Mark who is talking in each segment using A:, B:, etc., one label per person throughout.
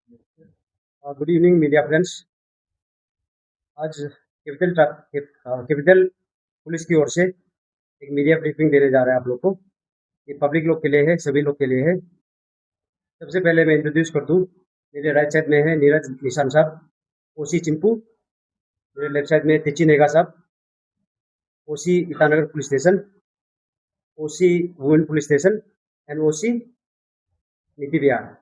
A: Good evening media friends. आज capital police की ओर से एक मीडिया ब्रीफिंग देने जा रहे हैं आप लोग को। ये पब्लिक लोग के लिए है, सभी लोग के लिए है। सबसे पहले मैं इंट्रोड्यूस कर दूं, मेरे राइट साइड में है नीरज निशान साहब, ओसी चिंपू। मेरे लेफ्ट साइड में तिची नेगा साहब, OC Itanagar police station, OC women police station and OC Niti Vihar.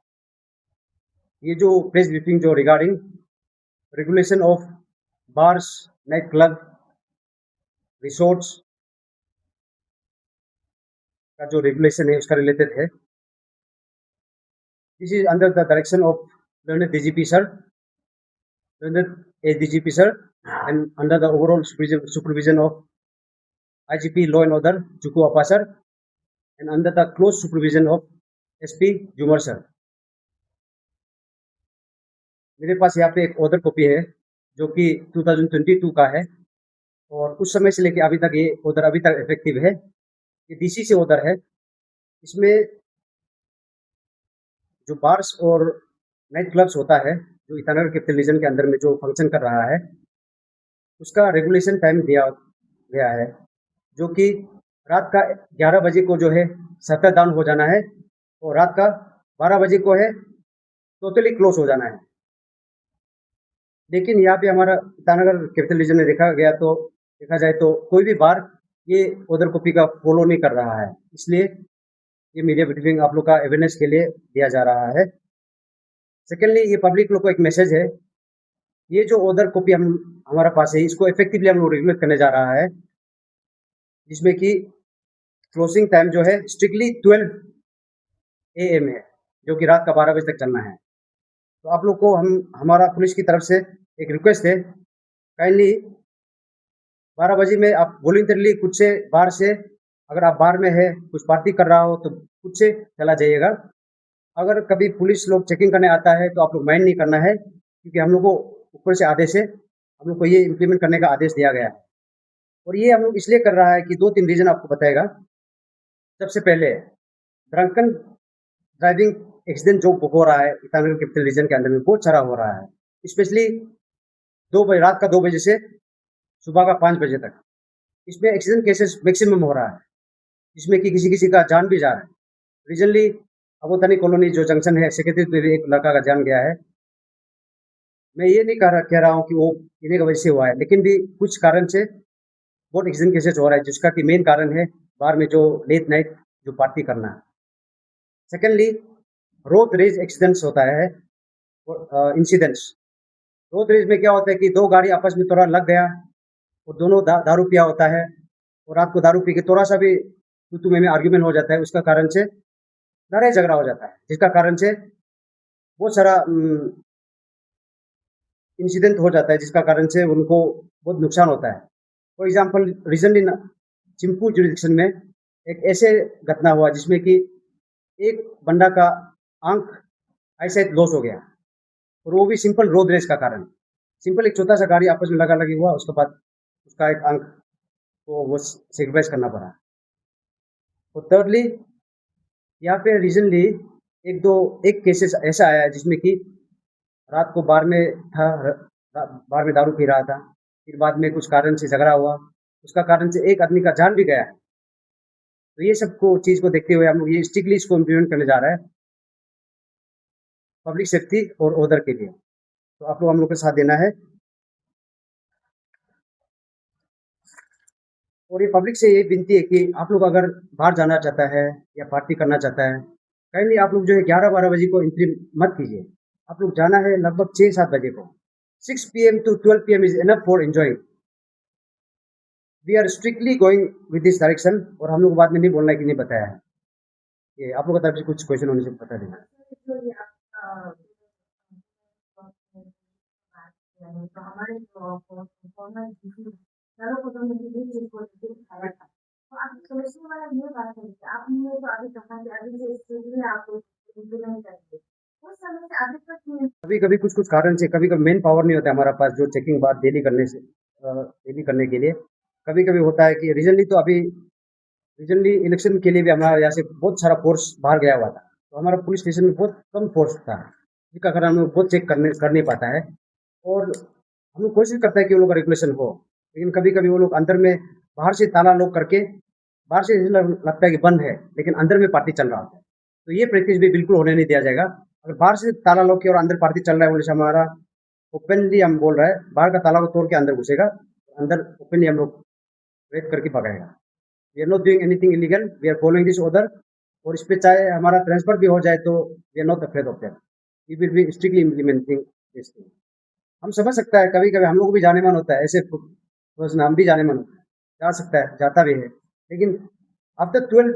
A: ये जो प्रेस ब्रीफिंग जो regarding regulation of bars, night club, resorts का जो रेगुलेशन है उसका रिलेटेड है। This is under the direction of learned DGP sir, learned ADGP sir, and under the overall supervision of IGP Law and Order Juku Appa sir, and under the close supervision of SP Jumar sir. मेरे पास यहाँ पे एक order copy है जो कि 2022 का है और उस समय से लेके अभी तक ये ऑर्डर अभी तक इफेक्टिव है। ये डीसी से ऑर्डर है। इसमें जो बार्स और नाइट क्लब्स होता है जो ईटानगर कैपिटल रीजन के अंदर में जो फंक्शन कर रहा है उसका रेगुलेशन टाइम दिया गया है, जो कि रात का 11 बजे को जो है शटर डाउन हो जाना है और रात का 12 बजे को है टोटली क्लोज हो जाना है। लेकिन यहाँ पे हमारा ईटानगर कैपिटल रीजन में देखा जाए तो कोई भी बार ये ऑर्डर कॉपी का फॉलो नहीं कर रहा है, इसलिए ये मीडिया ब्रीफिंग आप लोग का अवेयरनेस के लिए दिया जा रहा है। सेकेंडली, ये पब्लिक लोग को एक मैसेज है, ये जो ऑर्डर कॉपी हमारा पास है इसको इफेक्टिवली हम लोग रेगुलेट करने जा रहा है, जिसमें कि क्लोजिंग टाइम जो है स्ट्रिक्टली 12 AM है, जो कि रात का 12 बजे तक चलना है। तो आप लोग को हमारा पुलिस की तरफ से एक रिक्वेस्ट है, काइंडली 12 बजे में आप वॉलंटरली खुद से बाहर से, अगर आप बाहर में है कुछ पार्टी कर रहा हो तो खुद से चला जाइएगा। अगर कभी पुलिस लोग चेकिंग करने आता है तो आप लोग माइंड नहीं करना है, क्योंकि हम लोग को ऊपर से आदेश है, हम लोग को ये इम्प्लीमेंट करने का आदेश दिया गया है। और ये हम लोग इसलिए कर रहा है कि 2-3 रीजन आपको बताएगा। सबसे पहले ड्रंकन ड्राइविंग एक्सीडेंट जो हो रहा है ईटानगर कैपिटल रीजन के अंदर में बहुत सारा हो रहा है, स्पेशली 2 बजे, रात का 2 बजे से सुबह का 5 बजे तक। इसमें एक्सीडेंट केसेस मैक्सिमम हो रहा है, जिसमें कि किसी का जान भी जा रहा है। रिजनली अबोतानी कॉलोनी जो जंक्शन है, सेक्रेटरी पे भी एक लड़का का जान गया है। मैं ये नहीं कह रहा हूँ कि वो इन्हीं की वजह से हुआ है, लेकिन भी कुछ कारण से बहुत एक्सीडेंट केसेस हो रहा है, जिसका कि मेन कारण है बाहर में जो लेट नाइट जो पार्टी करना है। सेकेंडली, रोड रेज एक्सीडेंट्स होता है, इंसिडेंट्स। रोड रेज में क्या होता है कि दो गाड़ी आपस में थोड़ा लग गया और दोनों दारू पिया होता है, और आपको दारू पी के थोड़ा सा भी तू में आर्ग्यूमेंट हो जाता है, उसका कारण से लड़ाई झगड़ा हो जाता है, जिसका कारण से बहुत सारा इंसिडेंट हो जाता है, जिसका कारण से उनको बहुत नुकसान होता है। For example, recently Chimpu jurisdiction में एक ऐसे घटना हुआ जिसमें कि एक बंदा का आंख आईसाइट लॉस हो गया, और वो भी सिंपल रोड रेस का कारण। सिंपल एक छोटा सा गाड़ी आपस में लगा लगी हुआ, उसके बाद उसका एक आंख को वो सेक्रीफाइस करना पड़ा। और थर्डली, यहाँ पे रिसेंटली एक केसेस ऐसा आया है जिसमें कि रात को बार में था, बार में दारू पी रहा था, फिर बाद में कुछ कारण से झगड़ा हुआ, उसका कारण से एक आदमी का जान भी गया है। तो ये सबको चीज को देखते हुए हम लोग ये स्ट्रिक्टली इसको इम्प्लीमेंट करने जा रहा है पब्लिक सेफ्टी और ऑर्डर के लिए। तो आप लोग हम लोग के साथ देना है। और ये पब्लिक से ये विनती है कि आप लोग अगर बाहर जाना चाहता है या पार्टी करना चाहता है, काइंडली आप लोग जो है 11-12 बजे को एंट्री मत कीजिए। आप लोग जाना है लगभग 6-7 बजे को। 6 PM to 12 PM is enough for enjoying. We are strictly going with this direction, और हम लोग को बाद में नहीं बोलना है कि नहीं बताया है। ये आप लोग की तरफ से कुछ क्वेश्चन होने से बता देना। तो हमारे परफॉर्मेंस चारों को तो मुझे इसको दिखाया था। तो आप सोचने वाला ये बात है कि आपने तो अभी कहा कि अभी से स्टेज में आपको नहीं करेंगे, उस समय से अभी तक कभी कभी कुछ कारण से कभी कभी मेन पावर नहीं होता हमारा पास जो चेकिंग बात डेली करने के लिए। कभी कभी होता है कि रिजनली इलेक्शन के लिए भी हमारा यहाँ से बहुत सारा फोर्स बाहर गया हुआ था, तो हमारा पुलिस स्टेशन में बहुत कम फोर्स था, टीकाकरण हम लोग बहुत चेक कर नहीं पाता है। और हम लोग कोशिश करते हैं कि वो लोग का रेगुलेशन हो, लेकिन कभी कभी वो लोग अंदर में बाहर से ताला लॉक करके, बाहर से ऐसे लगता है कि बंद है लेकिन अंदर में पार्टी चल रहा होता है। तो ये प्रैक्टिस भी बिल्कुल होने नहीं दिया जाएगा। अगर बाहर से ताला लॉक किया और अंदर पार्टी चल रहा है बोले से हमारा ओपनली हम बोल रहे हैं, बाहर का ताला को तोड़ के अंदर घुसेगा, अंदर ओपनली हम लोग रेड करके भगाएगा। We are not doing anything illegal, we are following this order. और इस पे चाहे हमारा ट्रांसफर भी हो जाए तो we are not afraid of that, we will be strictly implementing this thing. हम समझ सकता है कभी कभी हम लोग भी जाने मन होता है ऐसे प्रश्न, हम भी जाने मन होता है, जा सकता है, जाता भी है, लेकिन आफ्टर 12,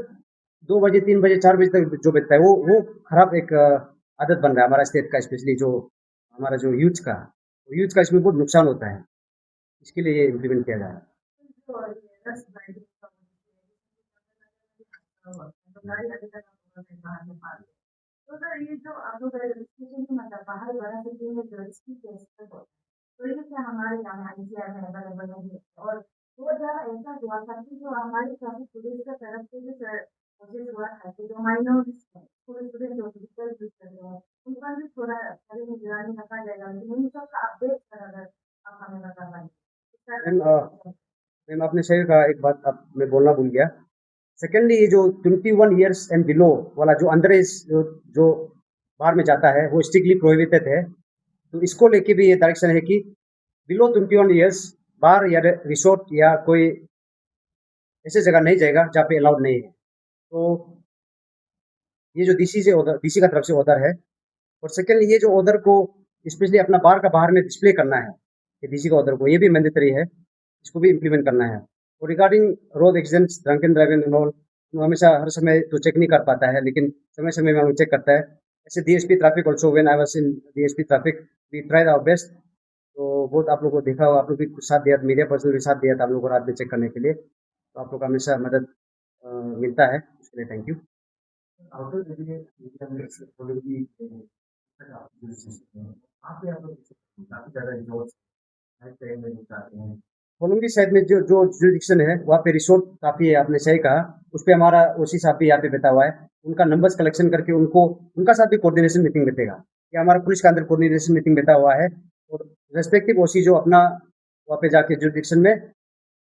A: 2 बजे 3 बजे 4 बजे तक जो बीतता है वो खराब एक आदत बन रहा है हमारा स्टेट का, स्पेशली जो हमारा जो यूथ का इसमें बहुत नुकसान होता है। इसके लिए ये इम्प्लीमेंट किया जा रहा है।
B: तो सर ये जो आप लोग रजिस्ट्रेशन की मतलब बाहर वाला से जो है रजिस्ट्री कैसे हो, तो ये क्या हमारे यहाँ आईसीआर में अवेलेबल नहीं है? और वो ज़्यादा ऐसा हुआ था कि जो हमारी ट्रैफिक पुलिस का तरफ से जो प्रोसेस हुआ था कि जो माइनॉरिटीज हैं, थोड़े स्टूडेंट जो फिजिकल यूज कर रहे हैं, उन पर भी थोड़ा कड़ी निगरानी रखा जाएगा, लेकिन इन सब का अपडेट सर अगर आप हमें बता पाएँ।
A: मैम मैम आपने सही कहा, एक बात आप मैं बोलना भूल गया। सेकेंडली ये जो 21 ईयर्स एंड बिलो वाला जो अंडर एज जो बाहर में जाता है वो स्ट्रिक्टली प्रोहिबिटेड है। तो इसको लेके भी ये डायरेक्शन है कि बिलो 21 ईयर्स बार या रिसोर्ट या कोई ऐसे जगह नहीं जाएगा जहाँ पे अलाउड नहीं है। तो ये जो डीसी का तरफ से ऑर्डर है। और सेकेंड ये जो ऑर्डर को स्पेशली अपना बार का बाहर में डिस्प्ले करना है, ये डीसी का ऑर्डर को, ये भी मैंडेटरी है, इसको भी इम्प्लीमेंट करना है। और regarding road accidents, drunken driving and all, हमेशा हर समय तो चेक नहीं कर पाता है, लेकिन समय समय में हम चेक करता है। ऐसे DSP traffic also, when I was in DSP traffic, we tried our best. तो बहुत आप लोगों को देखा हो, आप लोग भी कुछ साथ दिया, मीडिया पर्सन भी साथ दिया था आप लोगों को रात में चेक करने के लिए। तो आप लोग का हमेशा मदद मिलता है, उसके लिए थैंक यू। कोलंबी साइड में जो जो जुरिडिक्शन है वहाँ पे रिसोर्ट काफ़ी है, आपने सही कहा। उस पे हमारा ओसी साहब भी यहाँ पे बैठा हुआ है। उनका नंबर्स कलेक्शन करके उनको उनका साथ भी कोऑर्डिनेशन मीटिंग बैठेगा। ये हमारा पुलिस का अंदर कोऑर्डिनेशन मीटिंग बैठा हुआ है। और रेस्पेक्टिव ओसी जो अपना वहाँ पे जाके जुरिडिक्शन में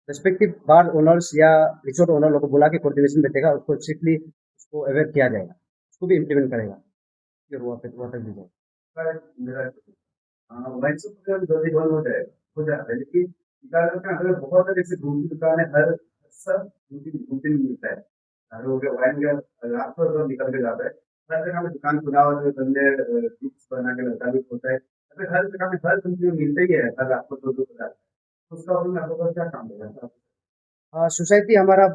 A: रेस्पेक्टिव बार ओनर्स या रिसोर्ट ओनर लोग को बुला के कोऑर्डिनेशन बैठेगा, उसको स्ट्रिक्टली उसको अवेयर किया जाएगा, उसको भी इम्प्लीमेंट करेगा, फिर वहाँ तक भी जाएगा। मैक्सिमम जल्दी बंद हो जाता है, लेकिन दुकानों के अंदर बहुत सारी ऐसी दूसरी दुकानें हर सब दूसरी मिलता है। और वो वाइन का रास्ता जो निकल के जाता है, हर जगह में दुकान खुला हुआ है, बंदे चिप्स बना के लगा भी होता है। अगर हर जगह में हर चीज मिलता ही है, हर रास्ता दो दो हजार, उसका उन्होंने आपको का क्या काम देगा? सोसाइटी हमारा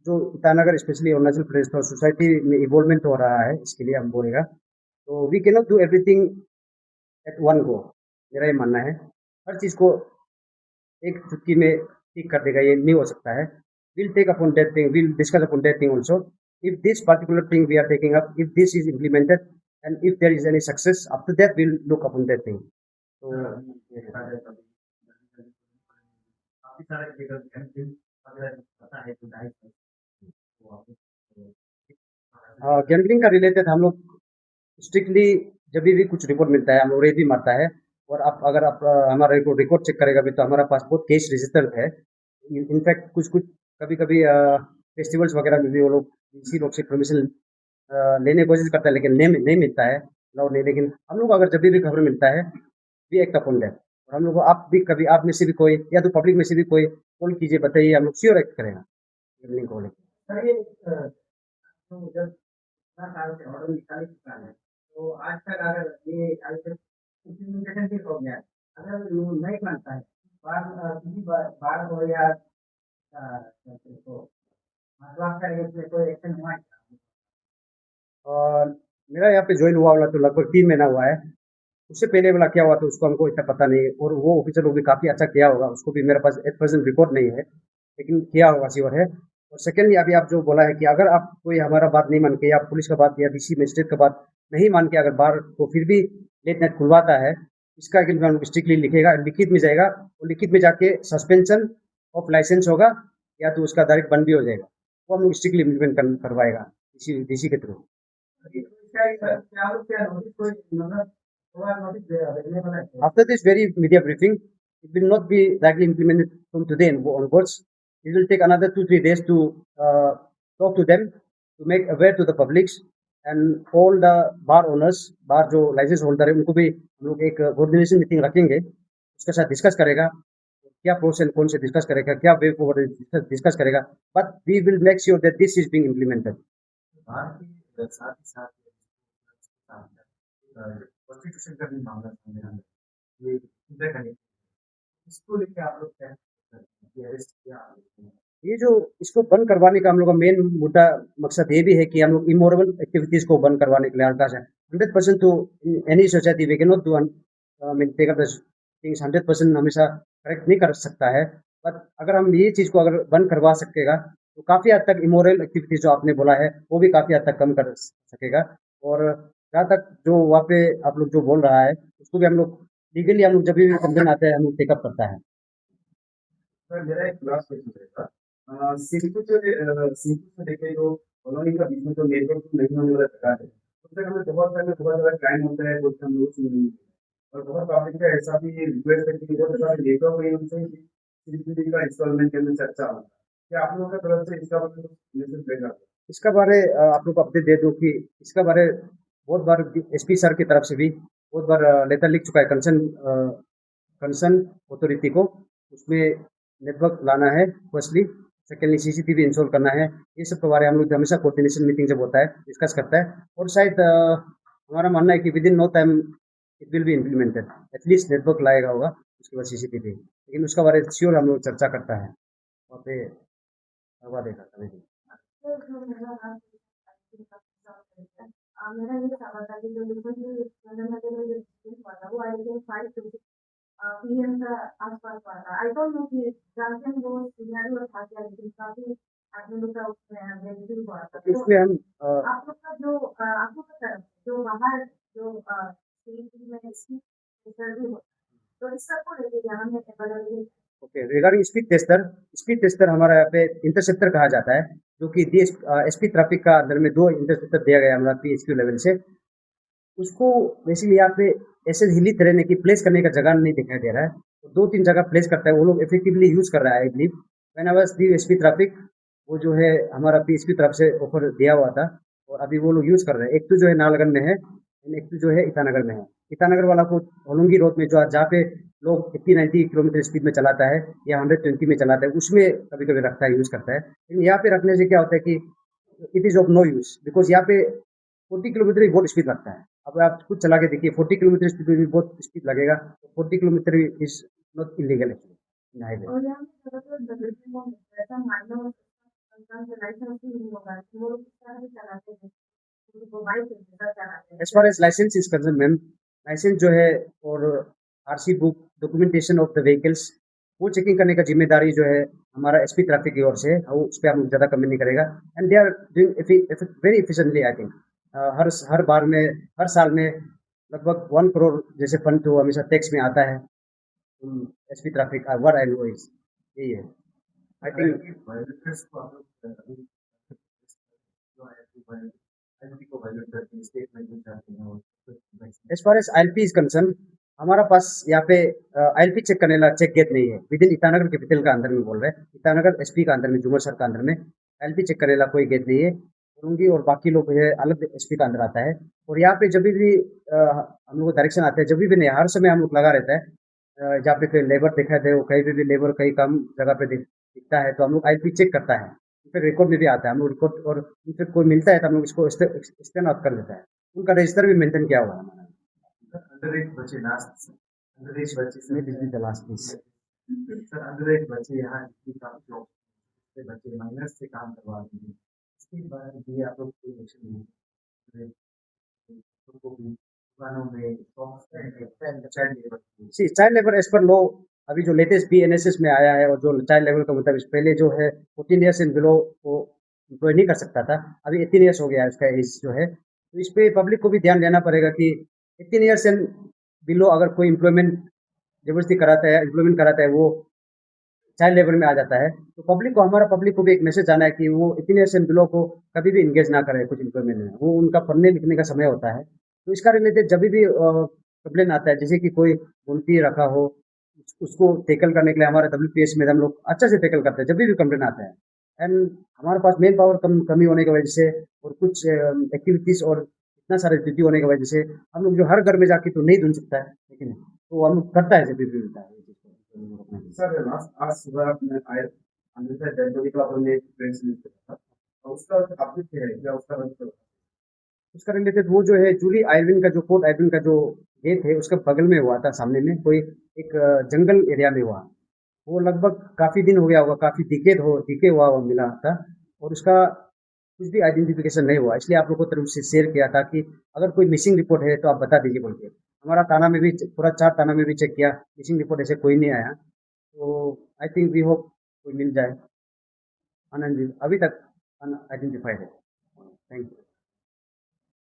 A: जो ईटानगर स्पेशली अरुणाचल प्रदेश का सोसाइटी में इवॉल्वमेंट हो रहा है, इसके लिए हम बोलेगा। तो we can not do everything at one go, मेरा ये मानना है। हर चीज़ को एक चुटकी में ठीक कर देगा ये नहीं हो सकता है। Will take upon that thing, will discuss upon that thing also. If this particular thing we are taking up, if this is implemented and if there is any success, after that will look upon that thing. तो gambling का related हम लोग strictly जब भी कुछ report मिलता है हम लोग रेड भी मारता है। और आप अगर आप हमारा रिकॉर्ड चेक करेगा भी तो हमारा पास बहुत केस रजिस्टर्ड है। इनफैक्ट कुछ कुछ कभी कभी फेस्टिवल्स वगैरह में भी वो लोग इसी लोग से परमिशन लेने की कोशिश करता है, लेकिन नहीं मिलता है, अलाउड नहीं। लेकिन हम लोग अगर जब भी खबर मिलता है भी एक्ट अपॉन दैट। और हम लोग को आप भी कभी आप में से भी कोई या तो पब्लिक में से भी कोई कॉल कीजिए, बताइए, हम लोग श्योर एक्ट करेगा इवनिंग को लेकर। सर ये तो जब इतना साल से ऑर्डर निकाले चुका है, तो आज तक अगर ये इम्प्लीमेंटेशन भी हो गया, अगर नहीं मानता है, किसी बार हो या तो मतलब का इसमें कोई एक्शन हुआ है? और मेरा यहाँ पे ज्वाइन हुआ वाला तो लगभग 3 महीना हुआ है। उससे पहले वाला क्या हुआ था उसको हमको इतना पता नहीं है। और वो ऑफिसर लोग भी काफ़ी अच्छा किया होगा, उसको भी मेरे पास एट प्रेजेंट रिकॉर्ड नहीं है, लेकिन किया होगा श्योर है। और सेकेंडली अभी आप जो बोला है कि अगर आप कोई हमारा बात नहीं मान के या पुलिस का बात या डीसी मजिस्ट्रेट का बात नहीं मान के अगर बार को फिर भी लेट नाइट खुलवाता है, इसका एक स्ट्रिक्टली लिखेगा, लिखित में जाएगा, और लिखित में जाके सस्पेंशन ऑफ लाइसेंस होगा या तो उसका डायरेक्ट बंद भी हो जाएगा। वो हम लोग स्ट्रिक्टली इम्प्लीमेंट करवाएगा डीसी के through. After this very media briefing, it will not be directly implemented from today onwards. It will take another 2-3 days to talk to them, to make aware to the publics and all the bar owners, bar जो licence holder है उनको भी हम लोग एक coordination meeting रखेंगे, उसके साथ डिस्कस करेगा क्या प्रोस एंड कौन से डिस्कस करेगा, क्या वे फॉरवर्ड डिस्कस करेगा, but we will make sure that this is being implemented.
C: साथ ही साथ प्रोस्टिट्यूशन का भी मामला सामने आ रहा है, ये इंटरकनेक्ट, इसको लेके आप लोग क्या अरेस्ट किया?
A: ये जो इसको बंद करवाने का हम लोग का मेन मुद्दा मकसद ये भी है कि हम लोग इमोरल एक्टिविटीज को बंद करवाने के लिए आकाश है 100% तो any society we can not do take up the things 100% हमेशा करेक्ट नहीं कर सकता है, बट अगर हम ये चीज को अगर बंद करवा सकेगा तो काफी हद तक इमोरल एक्टिविटीज जो आपने बोला है वो भी काफी हद तक कम कर सकेगा। और जहाँ तक जो वहाँ पे आप लोग जो बोल रहा है उसको भी हम लोग लीगली हम लोग जब भी कंप्लेन आते हैं हम लोग टेकअप करता है।
C: सर मेरा एक लास्ट क्वेश्चन रहेगा, सिंपल से देखें जो कॉलोनी का बीच में जो नेटवर्क नहीं होने वाला जगह है, उससे हमें बहुत सारा क्राइम होता है, बहुत हम लोग सुन नहीं मिलते और बहुत पब्लिक का ऐसा भी रिक्वेस्ट है कि बहुत सारे नेटवर्क नहीं उनसे सीसीटीवी का इंस्टॉलमेंट के अंदर चर्चा होता है, क्या आप लोगों का तरफ से इसका मैसेज देगा?
A: इसका बारे आप लोग को अपडेट दे दूं कि इसका बारे बहुत बार एसपी सर की तरफ से भी बहुत बार लेटर लिख चुका है कंसर्न अथॉरिटी को, उसमें नेटवर्क लाना है फर्स्टली, सेकेंडली सीसीटीवी इंस्टॉल करना है, ये सब के बारे में हम लोग हमेशा कोऑर्डिनेशन मीटिंग जब होता है डिस्कस करता है और शायद हमारा मानना है कि within no time it will be implemented, at least network लाएगा होगा उसके बाद सीसीटीवी, लेकिन उसका बारे में श्योर हम लोग चर्चा करता है वहाँ पे करवा देगा कभी भी।
B: मेरा ये सवाल था कि जो रिसेंटली सुरेंद्रनगर में जो इंसिडेंट हुआ था वो आई थिंक 5 to 6 पीएम का आसपास हुआ था। आई डोंट नो कि जानते हैं वो सिनेरियो था क्या, लेकिन काफी आदमी का उसमें बेनिफिट हुआ था। तो
A: उसमें हम
B: आप लोग का जो आप लोग का तरफ जो बाहर जो स्टेट में इसकी सर्वे होता है तो इस सबको लेके क्या हमें बदल
A: ओके रिगार्डिंग स्पीड टेस्टर हमारा यहाँ पे इंटरसेप्टर कहा जाता है, जो कि एसपी ट्रैफिक का अंदर में 2 इंटरसेप्टर दिया गया हमारा पीएचक्यू लेवल से, उसको बेसिकली यहाँ पे ऐसे हिलित रहने की प्लेस करने का जगह नहीं दिखाई दे रहा है, तो 2-3 जगह प्लेस करता है वो लोग इफेक्टिवली यूज कर रहा है। I believe when I was the SP traffic वो जो है हमारा पीएचक्यू तरफ से ऑफर दिया हुआ था और अभी वो लोग यूज कर रहे हैं। एक तो जो है नालगन में है, एक तो जो है ईटानगर में है। ईटानगर वाला को होलंगी रोड में जो जहाँ पे लोग 80-90 किलोमीटर स्पीड में चलाता है या 120 में चलाता है उसमें कभी कभी रखता है, यूज करता है, लेकिन यहाँ पे रखने से क्या होता है कि it is of no use, because यहाँ पे 40 किलोमीटर ही बहुत स्पीड लगता है। अब आप खुद चला के देखिए 40 किलोमीटर स्पीड में भी बहुत स्पीड लगेगा, तो 40 kilometre is not illegal actually in highway.
B: और यहाँ पे ज्यादातर डेवलपमेंट में ऐसा माइनर लाइसेंस ही नहीं होगा कि वो लोग किस तरह से चलाते हैं, वो बाइक से चलाते हैं।
A: As far as licence is concern ma'am, licence जो है और RC book documentation of the vehicles वो चेकिंग करने का जिम्मेदारी जो है हमारा एसपी ट्रैफिक की ओर से है, वो उस पर हम ज़्यादा कमेंट नहीं करेगा and they are doing very efficiently I think. हर बार में हर साल में लगभग 1 करोड़ जैसे फंड तो हमेशा टैक्स में आता है SP traffic. What I know is यही है आई थिंक।
C: वायलेटर्स को आप लोग को वायलेट करके स्टेटमेंट में जाते हैं और
A: as far as ILP is concern हमारा पास यहाँ पे आईएलपी चेक करने वाला चेक गेट नहीं है विद इन ईटानगर कैपिटल का अंदर में बोल रहे हैं, ईटानगर एसपी का अंदर में जुमर सर का अंदर में आईएलपी चेक करने वाला कोई गेट नहीं है। होंगी और बाकी लोग है अलग एसपी का अंदर आता है और यहाँ पे जब भी हम लोग को डायरेक्शन आते हैं, जब भी नहीं हर समय हम लोग लगा रहता है जहाँ पे कोई लेबर दिखाई दे, कहीं पे भी लेबर कहीं कम जगह पे दिखता है तो हम लोग आईएलपी चेक करता है, फिर रिकॉर्ड में भी आता है हम लोग रिकॉर्ड, और फिर कोई मिलता है तो हम लोग इसको स्टैंड आउट कर लेता है, उनका रजिस्टर भी मेंटेन किया हुआ है हमारा।
C: अंडरएज बच्चे लास्ट अंडरएज बच्चे
A: May this be the last piece.
C: Sir underage बच्चे यहाँ की काम जॉब से बच्चे माइनस से काम करवा रहे हैं, इसके बाद भी आप लोग कोई एक्शन नहीं उनको भी दुकानों में child labour
A: see child labour age पर लॉ अभी जो लेटेस्ट बीएनएसएस में आया है और जो चाइल्ड लेबर का मुताबिक पहले जो है 14 ईयर्स एंड बिलो को एम्प्लॉय नहीं कर सकता था, अभी 18 ईयर्स हो गया है उसका एज जो है, तो इस पे पब्लिक को भी ध्यान देना पड़ेगा कि 18 ईयर्स एंड बिलो अगर कोई एम्प्लॉयमेंट जबरदस्ती कराता है एम्प्लॉयमेंट कराता है वो चाइल्ड लेबर में आ जाता है, तो पब्लिक को हमारा पब्लिक को भी एक मैसेज आना है कि वो 18 ईयर्स एंड बिलो को कभी भी इंगेज ना करे कुछ एम्प्लॉयमेंट में, वो उनका पढ़ने लिखने का समय होता है। तो इसका रिलेटेड जब भी कंप्लेन आता है, जैसे कि कोई गुमती रखा हो, उसको टैकल करने के लिए हमारे WPS में हम लोग अच्छा से टैकल करते हैं जब भी कंप्लेन आता है। एंड हमारे पास मैन पावर कमी होने की वजह से और कुछ एक्टिविटीज और इतना सारे ड्यूटी होने की वजह से हम लोग जो हर घर में जाके तो नहीं ढूंढ सकता है, लेकिन तो हम लोग करता है जब भी मिलता है ये चीज़ को।
C: सर लास्ट आज सुबह आपने आए अंदर डेड बॉडी का आपने एक प्रेस रिलीज किया था, और उसका अपडेट क्या है, क्या उसका मतलब
A: उसका रिलेटेड वो जो है जूली आयरविन का जो कोर्ट आयरविन का जो डेथ है उसका बगल में हुआ था, सामने में कोई एक जंगल एरिया में हुआ। वो लगभग काफी दिन हो गया होगा, काफी डिके हुआ वो मिला था, और उसका कुछ भी आइडेंटिफिकेशन नहीं हुआ, इसलिए आप लोगों को तरफ से शेयर किया था कि अगर कोई मिसिंग रिपोर्ट है तो आप बता दीजिए बोल के। हमारा थाना में भी पूरा 4 थाना में भी चेक किया, मिसिंग रिपोर्ट ऐसे कोई नहीं आया। तो आई थिंक वी होप कोई मिल जाए। अनआइडेंटिफाइड अभी तक अनआइडेंटिफाइड है। Thank you.